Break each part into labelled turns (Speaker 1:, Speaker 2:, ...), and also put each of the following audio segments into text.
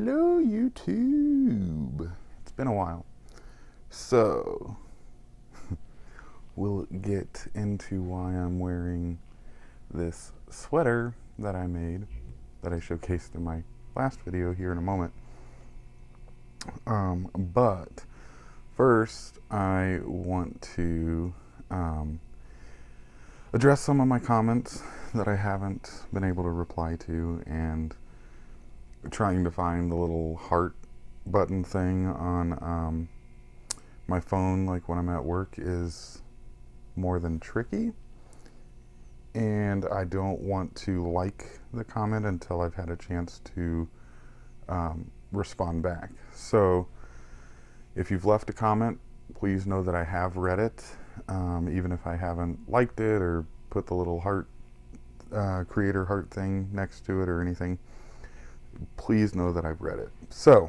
Speaker 1: Hello, YouTube. It's been a while. So, we'll get into why I'm wearing this sweater that I made, that I showcased in my last video here in a moment. But first, I want to address some of my comments that I haven't been able to reply to, and trying to find the little heart button thing on my phone, like when I'm at work, is more than tricky. And I don't want to like the comment until I've had a chance to respond back. So if you've left a comment, please know that I have read it, even if I haven't liked it or put the little heart, creator heart thing next to it or anything. Please know that I've read it. So,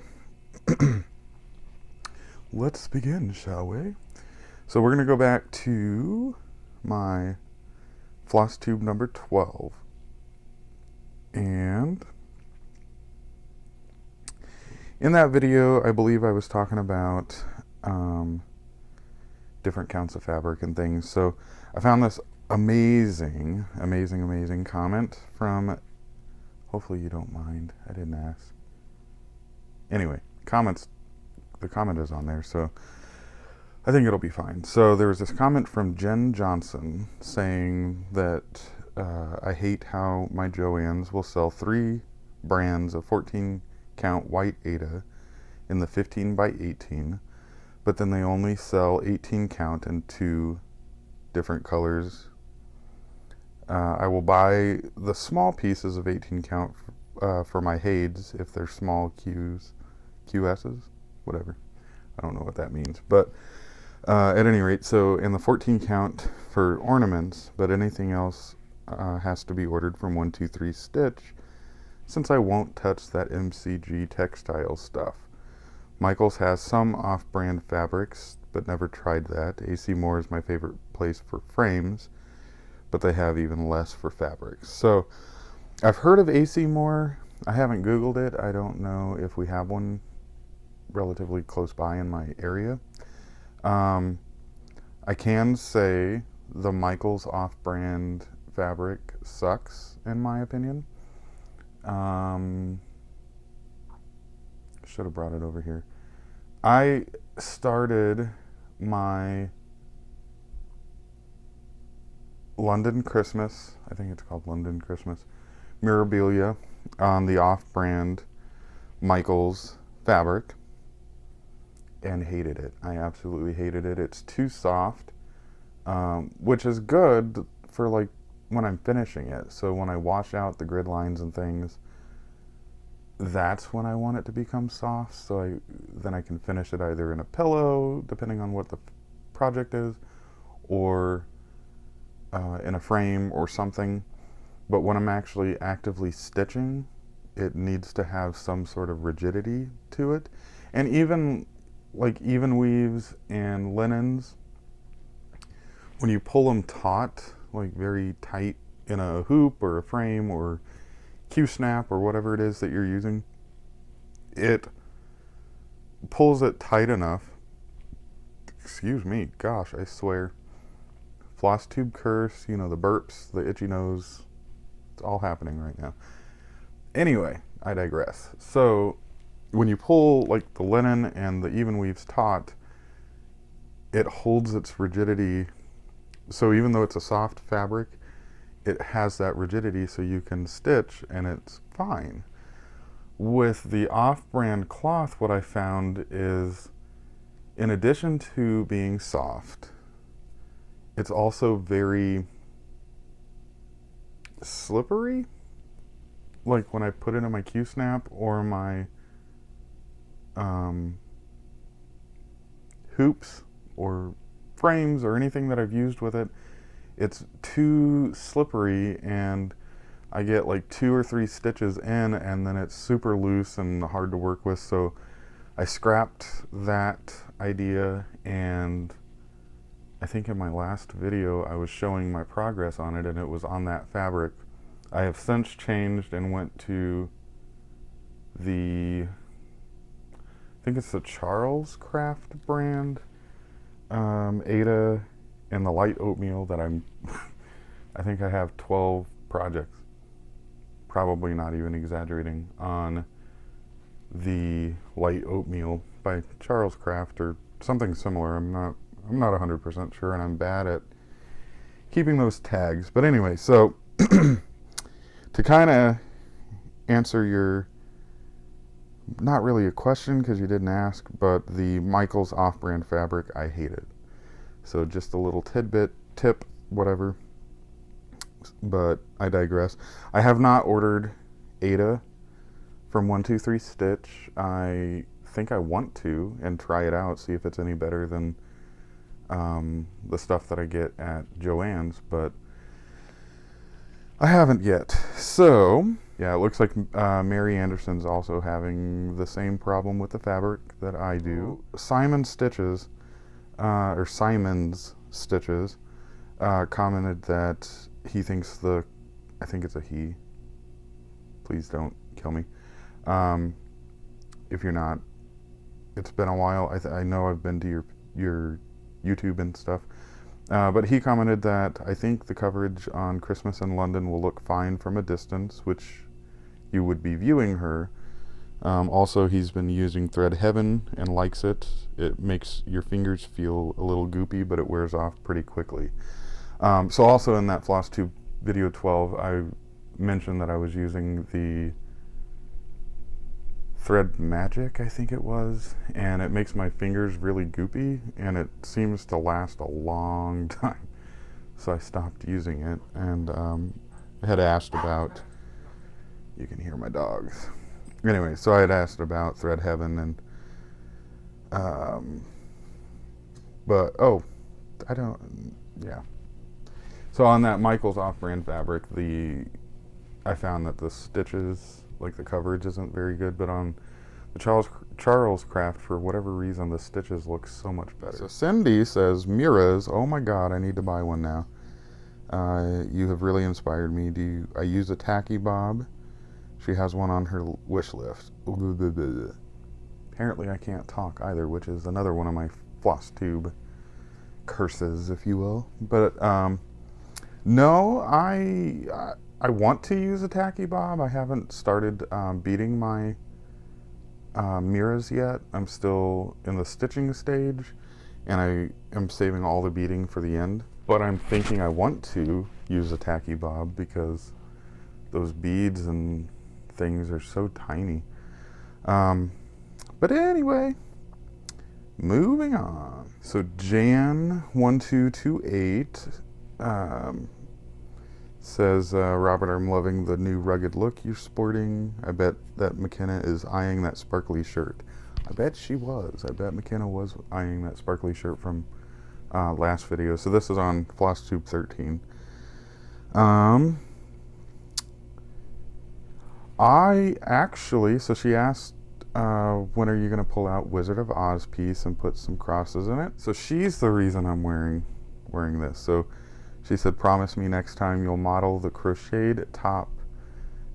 Speaker 1: let's begin, shall we? So we're going to go back to my Flosstube number 12. And in that video, I believe I was talking about different counts of fabric and things. So I found this amazing comment from, hopefully you don't mind, I didn't ask. Anyway, the comment is on there, so I think it'll be fine. So there was this comment from Jen Johnson saying that I hate how my Joann's will sell 3 brands of 14 count white Aida in the 15 by 18, but then they only sell 18 count in 2 different colors. I will buy the small pieces of 18 count for my Hades if they're small QSs, whatever. I don't know what that means, but at any rate, so in the 14 count for ornaments, but anything else has to be ordered from 123 Stitch, since I won't touch that MCG textile stuff. Michaels has some off-brand fabrics, but never tried that. AC Moore is my favorite place for frames, but they have even less for fabrics. So I've heard of AC Moore. I haven't Googled it. I don't know if we have one relatively close by in my area. I can say the Michaels off-brand fabric sucks, in my opinion. Should have brought it over here. I started my London Christmas, I think it's called London Christmas, Mirabilia on the off-brand Michaels fabric, and hated it. I absolutely hated it. It's too soft, which is good for like when I'm finishing it. So when I wash out the grid lines and things, that's when I want it to become soft, so then I can finish it either in a pillow, depending on what the project is, or in a frame or something. But when I'm actually actively stitching, it needs to have some sort of rigidity to it. And even like even weaves and linens, when you pull them taut, like very tight in a hoop or a frame or Q-snap or whatever it is that you're using, it pulls it tight enough. Excuse me, gosh, I swear. Flosstube curse, you know, the burps, the itchy nose, it's all happening right now. Anyway, I digress. So when you pull like the linen and the even weaves taut, it holds its rigidity. So even though it's a soft fabric, it has that rigidity, so you can stitch and it's fine. With the off-brand cloth, what I found is, in addition to being soft, it's also very slippery. Like when I put it in my Q-snap or my hoops or frames or anything that I've used with it, it's too slippery, and I get like 2 or 3 stitches in and then it's super loose and hard to work with. So I scrapped that idea, and I think in my last video I was showing my progress on it, and it was on that fabric. I have since changed and went to the think it's the Charles Craft brand, Ada, and the light oatmeal that I think I have 12 projects, probably not even exaggerating, on the light oatmeal by Charles Craft or something similar. I'm not 100% sure, and I'm bad at keeping those tags. But anyway, so to kind of answer your, not really a question because you didn't ask, but the Michaels off-brand fabric, I hate it. So just a little tip, whatever. But I digress. I have not ordered Ada from 123 Stitch. I think I want to and try it out, see if it's any better than the stuff that I get at Joann's, but I haven't yet. So yeah, it looks like Mary Anderson's also having the same problem with the fabric that I do. Simon's Stitches commented that he thinks I think it's a he. Please don't kill me. If you're not, it's been a while. I know I've been to your YouTube and stuff. But he commented that I think the coverage on Christmas in London will look fine from a distance, which you would be viewing her. Also, he's been using Thread Heaven and likes it. It makes your fingers feel a little goopy, but it wears off pretty quickly. So also in that Flosstube video 12, I mentioned that I was using the Thread Magic, I think it was, and it makes my fingers really goopy, and it seems to last a long time. So I stopped using it, and I had asked about, you can hear my dogs. Anyway, so I had asked about Thread Heaven, and but yeah. So on that Michaels off-brand fabric, I found that the stitches, like the coverage, isn't very good, but on the Charles Craft, for whatever reason, the stitches look so much better. So Cindy says, Mira's, oh my god, I need to buy one now. You have really inspired me. I use a tacky bob? She has one on her wish list. Apparently I can't talk either, which is another one of my Flosstube curses, if you will. But no, I want to use a tacky bob. I haven't started beading my Miras yet. I'm still in the stitching stage, and I am saving all the beading for the end. But I'm thinking I want to use a tacky bob because those beads and things are so tiny. But anyway, moving on. So Jan1228 says, Robert, I'm loving the new rugged look you're sporting. I bet that McKenna is eyeing that sparkly shirt. I bet she was. I bet McKenna was eyeing that sparkly shirt from last video. So this is on Flosstube 13. So she asked, when are you going to pull out Wizard of Oz piece and put some crosses in it? So she's the reason I'm wearing this. So she said, promise me next time you'll model the crocheted top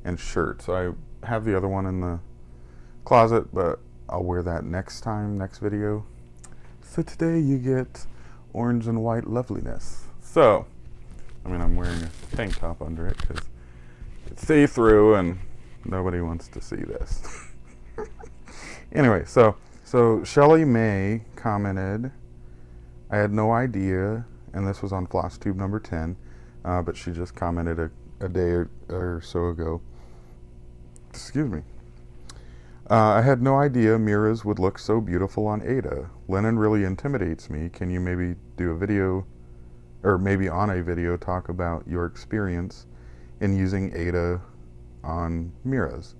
Speaker 1: and shirt. So I have the other one in the closet, but I'll wear that next video. So today you get orange and white loveliness. So, I mean, I'm wearing a tank top under it because it's see-through and nobody wants to see this. Anyway, so Shelly May commented, I had no idea, and this was on Flosstube number 10, but she just commented a day or so ago. Excuse me. I had no idea Mira's would look so beautiful on Ada. Linen really intimidates me. Can you maybe do a video, or maybe on a video, talk about your experience in using Ada on Mira's?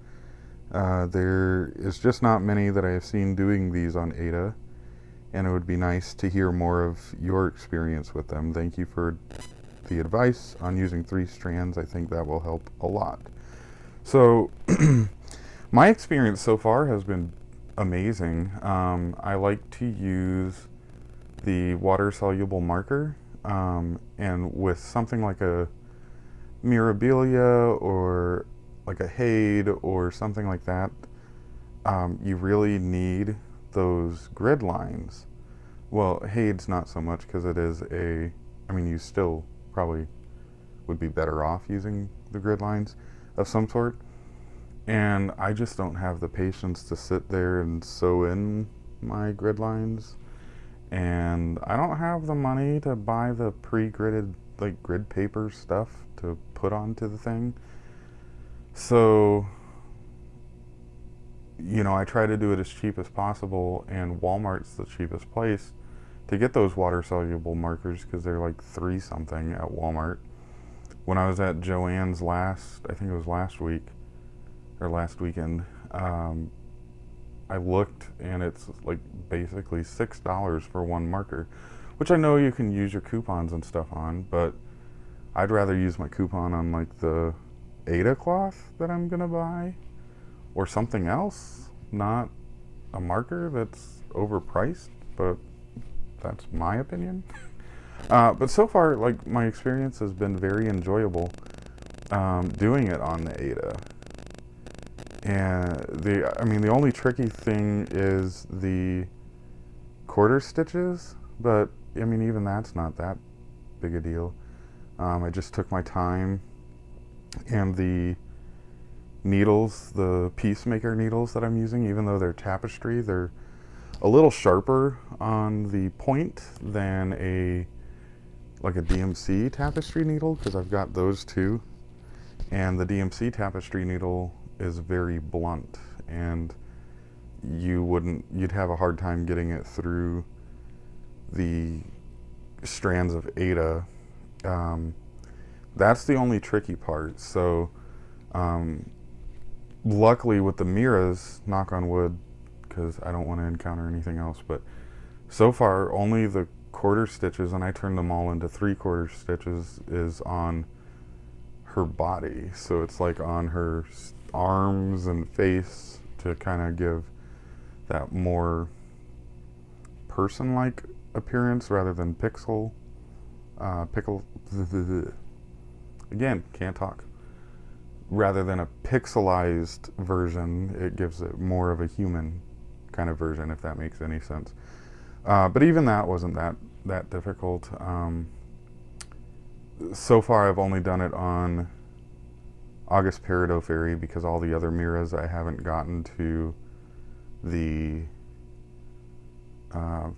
Speaker 1: There is just not many that I have seen doing these on Ada, and it would be nice to hear more of your experience with them. Thank you for the advice on using 3 strands. I think that will help a lot. So my experience so far has been amazing. I like to use the water-soluble marker, and with something like a Mirabilia or like a Hade or something like that, you really need those grid lines. Well, Hade's not so much because it is I mean, you still probably would be better off using the grid lines of some sort. And I just don't have the patience to sit there and sew in my grid lines. And I don't have the money to buy the pre-gridded, like, grid paper stuff to put onto the thing. So, you know, I try to do it as cheap as possible, and Walmart's the cheapest place to get those water-soluble markers because they're like $3 something at Walmart. When I was at Joann's I think it was last week, or last weekend, I looked and it's like basically $6 for one marker, which I know you can use your coupons and stuff on, but I'd rather use my coupon on like the Ada cloth that I'm gonna buy or something else, not a marker that's overpriced, but that's my opinion. But so far, like, my experience has been very enjoyable doing it on the Ada. And the only tricky thing is the quarter stitches, but I mean, even that's not that big a deal. I just took my time, and the needles, the Peacemaker needles that I'm using, even though they're Tapestry, they're a little sharper on the point than a DMC Tapestry needle, because I've got those too. And the DMC Tapestry needle is very blunt, and you'd have a hard time getting it through the strands of Ada. That's the only tricky part. So luckily with the Miras, knock on wood, because I don't want to encounter anything else, but so far only the quarter stitches, and I turned them all into 3/4 stitches, is on her body. So it's like on her arms and face to kind of give that more person-like appearance rather than pickle. Again, can't talk. Rather than a pixelized version, it gives it more of a human kind of version, if that makes any sense. But even that wasn't that difficult. So far, I've only done it on August Peridot Fairy because all the other Miras I haven't gotten to the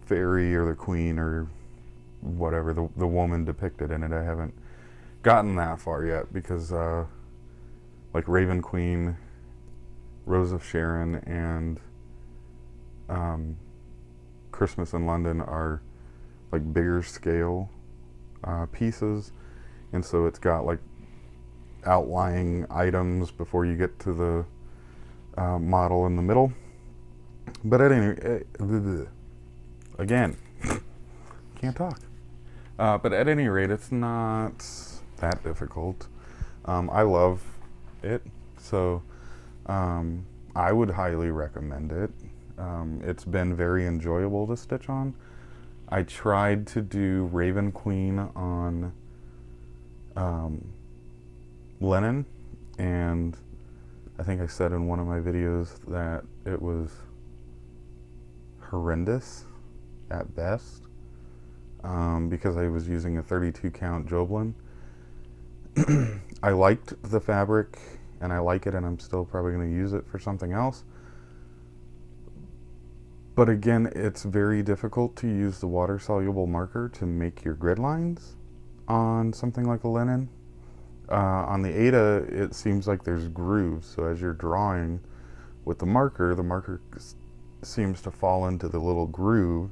Speaker 1: fairy or the queen or whatever, the woman depicted in it. I haven't gotten that far yet because like Raven Queen, Rose of Sharon, and Christmas in London are like bigger scale pieces, and so it's got like outlying items before you get to the model in the middle. But at any again, can't talk. But at any rate, it's not that difficult. I love it, so I would highly recommend it. It's been very enjoyable to stitch on. I tried to do Raven Queen on linen, and I think I said in one of my videos that it was horrendous at best because I was using a 32 count Joblin. I liked the fabric and I like it, and I'm still probably going to use it for something else. But again, it's very difficult to use the water soluble marker to make your grid lines on something like a linen. On the Ada, it seems like there's grooves, so as you're drawing with the marker seems to fall into the little groove,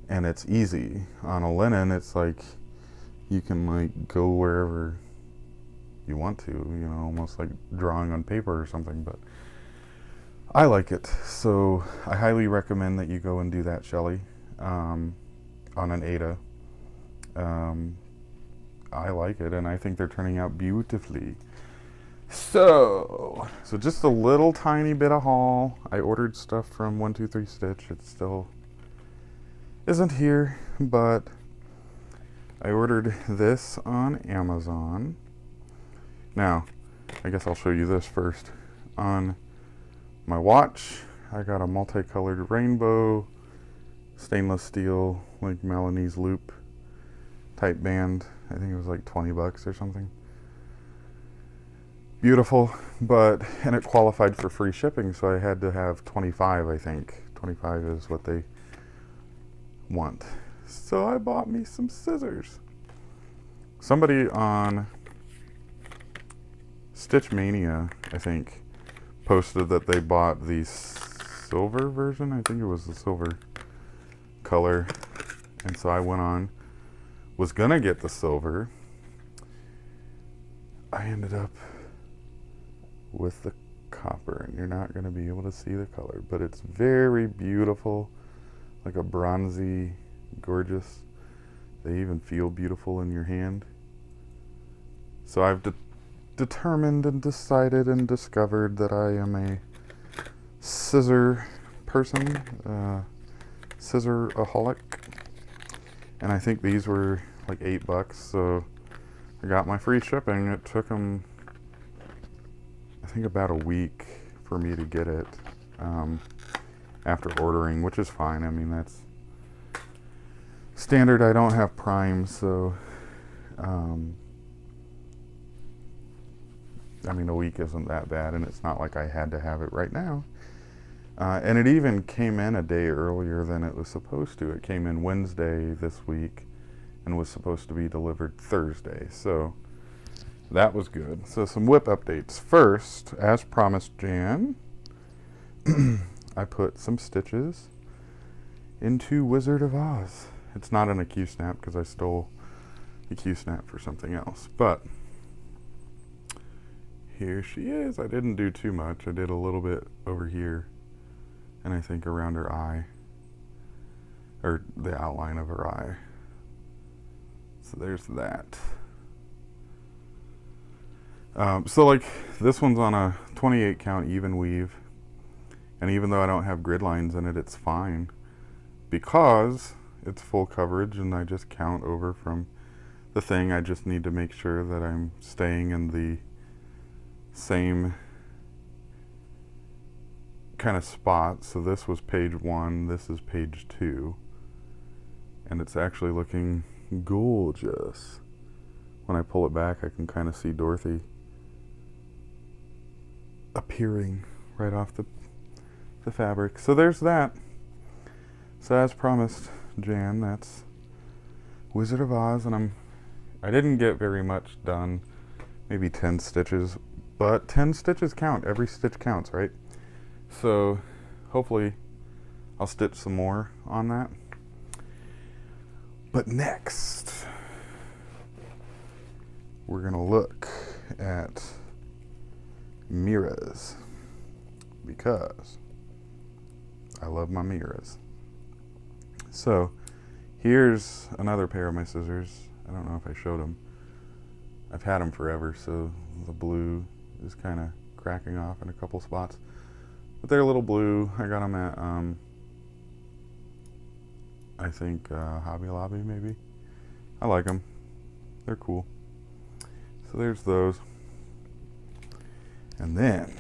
Speaker 1: and it's easy. On a linen, it's like you can like go wherever you want to, you know, almost like drawing on paper or something. But I like it, so I highly recommend that you go and do that, Shelly, on an Ada. I like it, and I think they're turning out beautifully. So just a little tiny bit of haul. I ordered stuff from 123 Stitch. It still isn't here, but I ordered this on Amazon. Now, I guess I'll show you this first. On my watch, I got a multicolored rainbow stainless steel, like Melanie's loop type band. I think it was like 20 bucks or something. Beautiful, and it qualified for free shipping, so I had to have 25, I think. 25 is what they want. So I bought me some scissors. Somebody on Stitch Mania, I think, posted that they bought the silver version. I think it was the silver color. And so I went on, was gonna get the silver. I ended up with the copper, and you're not gonna be able to see the color, but it's very beautiful, like a bronzy, gorgeous. They even feel beautiful in your hand. So I've determined and decided and discovered that I am a scissor person, scissor-aholic. And I think these were like $8, so I got my free shipping. It took them, I think, about a week for me to get it after ordering, which is fine. I mean, that's standard. I don't have Prime, so I mean, a week isn't that bad, and it's not like I had to have it right now. And it even came in a day earlier than it was supposed to. It came in Wednesday this week and was supposed to be delivered Thursday. So that was good. So some whip updates. First, as promised, Jan, I put some stitches into Wizard of Oz. It's not an Q snap because I stole the Q snap for something else. But here she is. I didn't do too much. I did a little bit over here, and I think around her eye, or the outline of her eye. So there's that. So like this one's on a 28 count even weave, and even though I don't have grid lines in it, it's fine because it's full coverage and I just count over from the thing. I just need to make sure that I'm staying in the same kind of spot. So this was page 1, this is page 2, and it's actually looking gorgeous. When I pull it back, I can kind of see Dorothy appearing right off the fabric. So there's that. So as promised, Jan, that's Wizard of Oz, and I didn't get very much done, maybe 10 stitches, but 10 stitches count. Every stitch counts, right? So hopefully I'll stitch some more on that. But next, we're gonna look at Miras, because I love my Miras. So here's another pair of my scissors. I don't know if I showed them. I've had them forever, so the blue is kind of cracking off in a couple spots. But they're a little blue. I got them at, I think, Hobby Lobby, maybe. I like them. They're cool. So there's those. And then,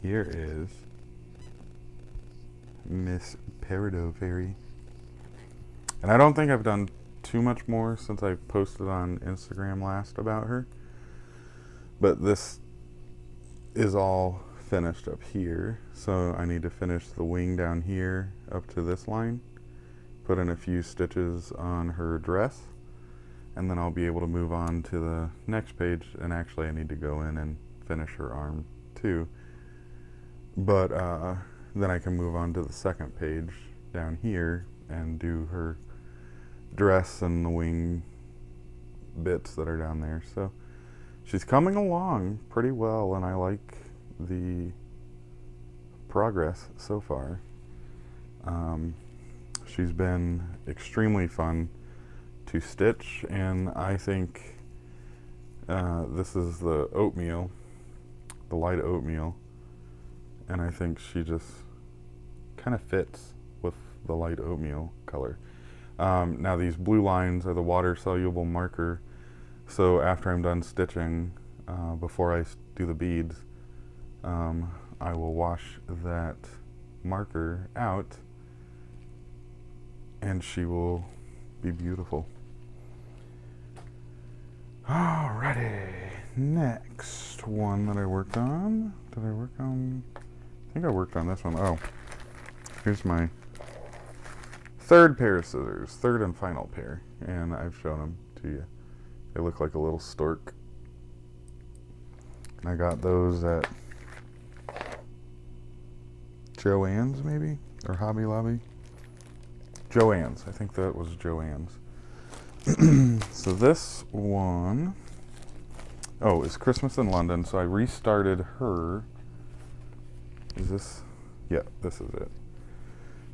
Speaker 1: here is Miss Peridot Fairy. And I don't think I've done too much more since I posted on Instagram last about her. But this is all finished up here. So I need to finish the wing down here up to this line. Put in a few stitches on her dress. And then I'll be able to move on to the next page. And actually I need to go in and finish her arm too. But then I can move on to the second page down here and do her dress and the wing bits that are down there. So she's coming along pretty well, and I like the progress so far. She's been extremely fun to stitch, and I think this is the oatmeal, the light oatmeal, and I think she just kind of fits with the light oatmeal color. Now these blue lines are the water-soluble marker, so after I'm done stitching, before I do the beads, I will wash that marker out, and she will be beautiful. Alrighty, next one that I worked on. Did I work on? I think I worked on this one. Oh, here's my third pair of scissors, third and final pair, and I've shown them to you. They look like a little stork. I got those at Joann's, maybe, or Hobby Lobby. Joann's, I think that was Joann's. So this one, oh, it's Christmas in London, so I restarted her. Is this? Yeah, this is it.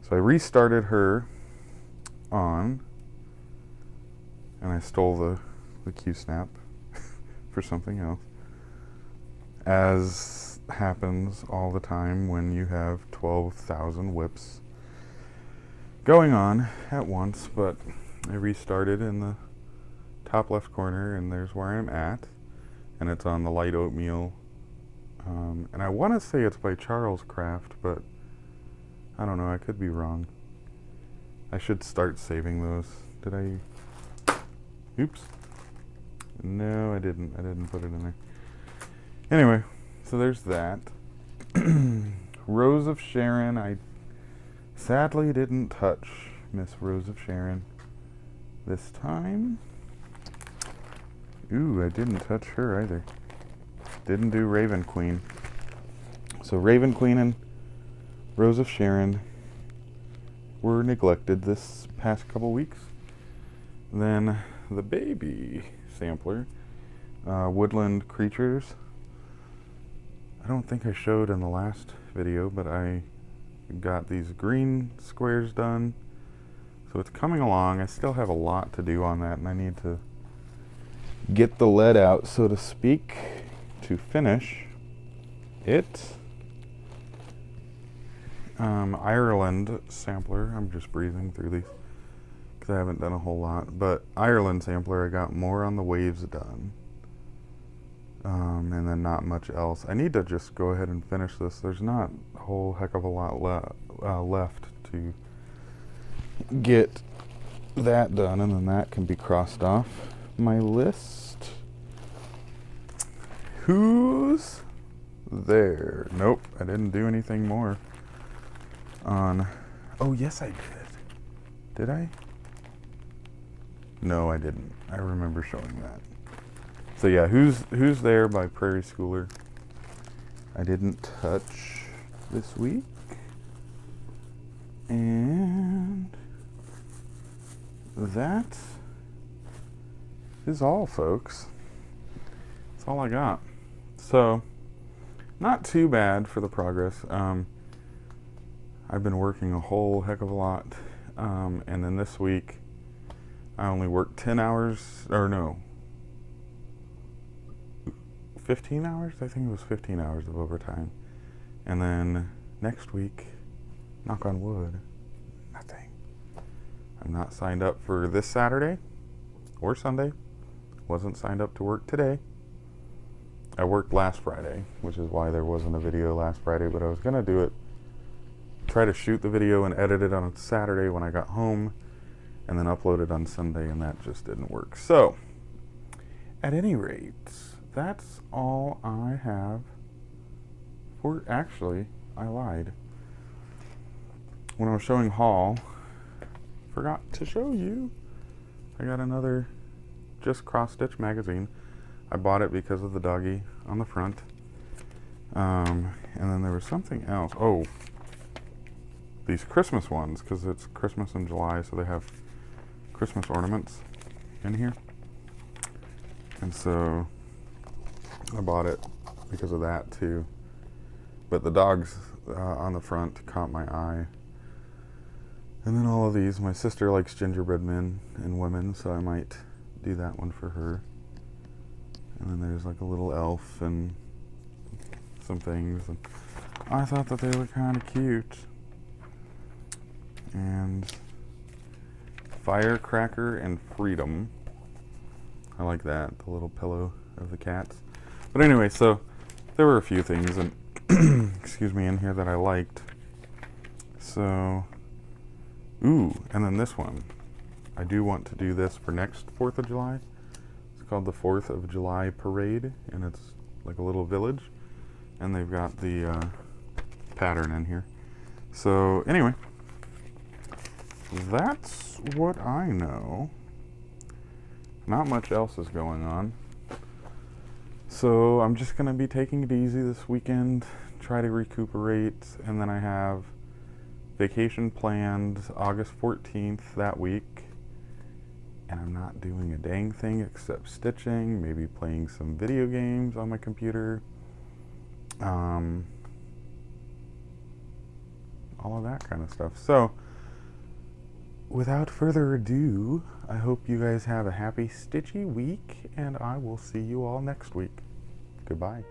Speaker 1: So I restarted her on, and I stole the Q-snap for something else. As happens all the time when you have 12,000 whips going on at once, but I restarted in the top left corner, and there's where I'm at, and it's on the light oatmeal, and I want to say it's by Charles Craft, but I don't know, I could be wrong. I should start saving those. Did I? Oops. No, I didn't put it in there. Anyway, so there's that. Rose of Sharon, I sadly didn't touch Miss Rose of Sharon this time. Ooh, I didn't touch her either. Didn't do Raven Queen. So Raven Queen and Rose of Sharon were neglected this past couple weeks. Then the baby sampler, Woodland Creatures. I don't think I showed in the last video, but I got these green squares done. So it's coming along. I still have a lot to do on that, and I need to get the lead out, so to speak, to finish it. Ireland sampler. I'm just breezing through these because I haven't done a whole lot. But Ireland sampler, I got more on the waves done. And then not much else. I need to just go ahead and finish this. There's not a whole heck of a lot left to get that done, and then that can be crossed off my list. Who's there? Nope, I didn't do anything more on. Oh, yes, I did. Did I? No, I didn't. I remember showing that. So yeah, who's there by Prairie Schooler. I didn't touch this week. And that is all, folks. That's all I got. So, not too bad for the progress. I've been working a whole heck of a lot. And then this week, I only worked 10 hours, or no, 15 hours? I think it was 15 hours of overtime. And then next week, knock on wood, nothing. I'm not signed up for this Saturday or Sunday. Wasn't signed up to work today. I worked last Friday, which is why there wasn't a video last Friday, but I was gonna do it, try to shoot the video and edit it on Saturday when I got home, and then upload it on Sunday, and that just didn't work. So, at any rate, that's all I have for, actually, I lied. When I was showing haul, forgot to show you, I got another Just Cross Stitch magazine. I bought it because of the doggy on the front. And then there was something else. Oh, these Christmas ones, because it's Christmas in July, so they have Christmas ornaments in here. And so I bought it because of that too. But the dogs on the front caught my eye. And then all of these, my sister likes gingerbread men and women, so I might do that one for her. And then there's like a little elf and some things. And I thought that they were kind of cute. And Firecracker and Freedom. I like that, the little pillow of the cats. But anyway, so there were a few things, and excuse me, in here that I liked. So, ooh, and then this one. I do want to do this for next 4th of July. It's called the 4th of July Parade, and it's like a little village. And they've got the pattern in here. So, anyway, that's what I know. Not much else is going on. So, I'm just going to be taking it easy this weekend, try to recuperate, and then I have vacation planned August 14th that week. And I'm not doing a dang thing except stitching, maybe playing some video games on my computer. All of that kind of stuff. So, without further ado, I hope you guys have a happy stitchy week, and I will see you all next week. Goodbye.